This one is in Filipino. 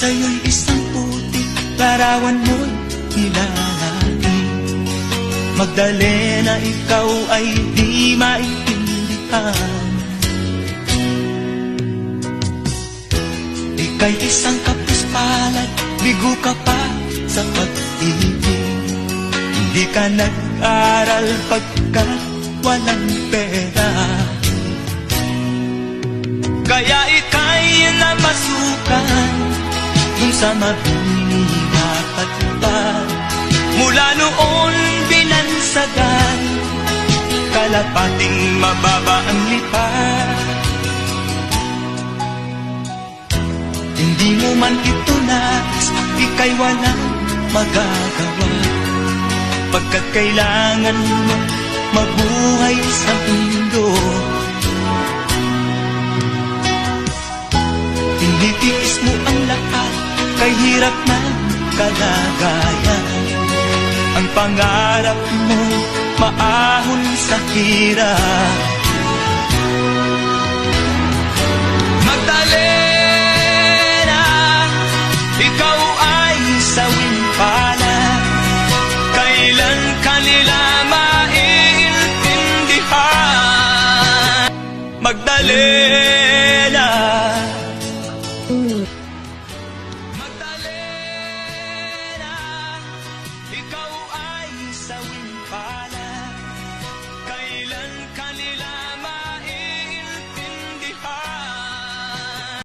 sa'yo'y isang putik, larawan mo'y hilalaki. Magdalena, ikaw ay di maintindihan. Ika'y isang kapus-palad, bigo ka pa sa pag-ibig. Hindi ka nag-aral pagkat walang pera, kaya ika'y namasukan dun sa mabinihapat pa. Mula noon binansagan, kalapating mababa ang lipat. Hindi mo man ito nais, ika'y walang magagawa, pagkat kailangan mo mabuhay sa mundo. Tinitiis mo ang lahat, kay hirap ng kalagayan. Ang pangarap mo maahon sa hirap. Magdalena, ikaw ay sawing palad, kailan kanila maiintindihan. Magdalena, Magdalena, ikaw